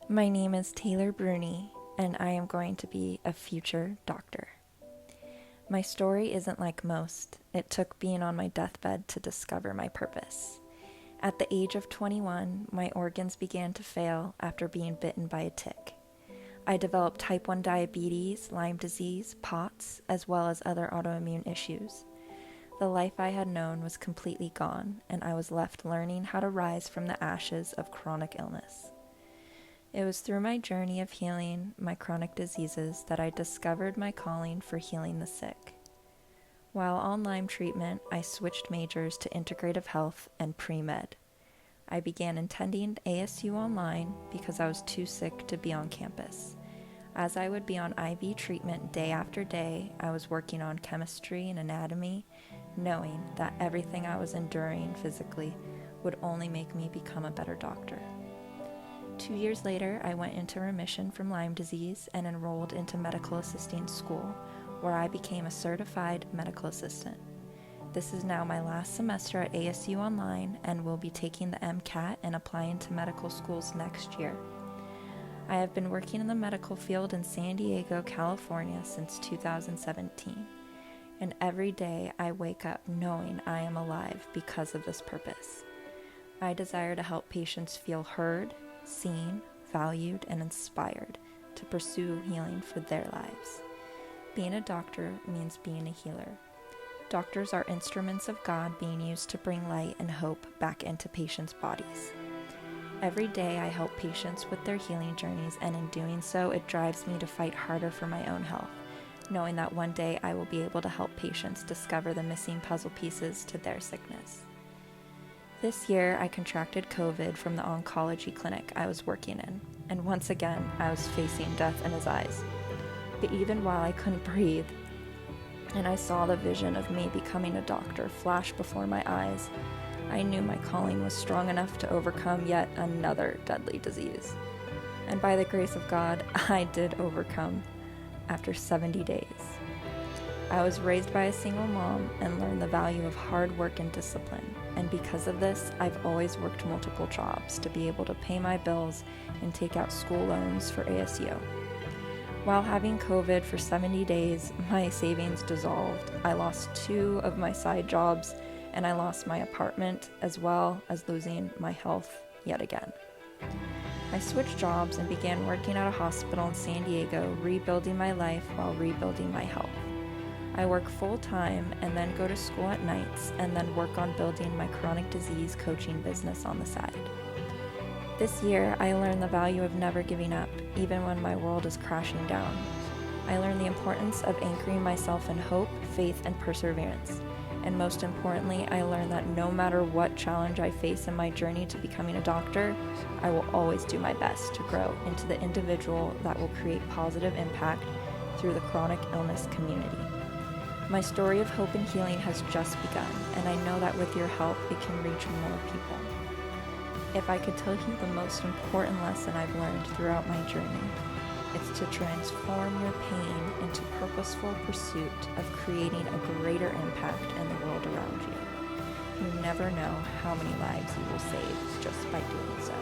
My name is Taylor Brune, and I am going to be a future doctor. My story isn't like most. It took being on my deathbed to discover my purpose. At the age of 21, my organs began to fail after being bitten by a tick. I developed type 1 diabetes, Lyme disease, POTS, as well as other autoimmune issues. The life I had known was completely gone, and I was left learning how to rise from the ashes of chronic illness. It was through my journey of healing my chronic diseases that I discovered my calling for healing the sick. While on Lyme treatment, I switched majors to integrative health and premed. I began attending ASU online because I was too sick to be on campus. As I would be on IV treatment day after day, I was working on chemistry and anatomy, knowing that everything I was enduring physically would only make me become a better doctor. 2 years later, I went into remission from Lyme disease and enrolled into medical assisting school, where I became a certified medical assistant. This is now my last semester at ASU online and will be taking the MCAT and applying to medical schools next year. I have been working in the medical field in San Diego, California since 2017, and every day I wake up knowing I am alive because of this purpose. I desire to help patients feel heard, seen, valued, and inspired to pursue healing for their lives. Being a doctor means being a healer. Doctors are instruments of God being used to bring light and hope back into patients' bodies. Every day I help patients with their healing journeys, and in doing so, it drives me to fight harder for my own health, knowing that one day I will be able to help patients discover the missing puzzle pieces to their sickness. This year, I contracted COVID from the oncology clinic I was working in, and once again, I was facing death in his eyes. But even while I couldn't breathe, and I saw the vision of me becoming a doctor flash before my eyes, I knew my calling was strong enough to overcome yet another deadly disease. And by the grace of God, I did overcome after 70 days. I was raised by a single mom and learned the value of hard work and discipline. And because of this, I've always worked multiple jobs to be able to pay my bills and take out school loans for ASU. While having COVID for 70 days, my savings dissolved. I lost 2 of my side jobs, and I lost my apartment, as well as losing my health yet again. I switched jobs and began working at a hospital in San Diego, rebuilding my life while rebuilding my health. I work full-time and then go to school at nights and then work on building my chronic disease coaching business on the side. This year, I learned the value of never giving up, even when my world is crashing down. I learned the importance of anchoring myself in hope, faith, and perseverance. And most importantly, I learned that no matter what challenge I face in my journey to becoming a doctor, I will always do my best to grow into the individual that will create positive impact through the chronic illness community. My story of hope and healing has just begun, and I know that with your help, it can reach more people. If I could tell you the most important lesson I've learned throughout my journey, it's to transform your pain into purposeful pursuit of creating a greater impact in the world around you. You never know how many lives you will save just by doing so.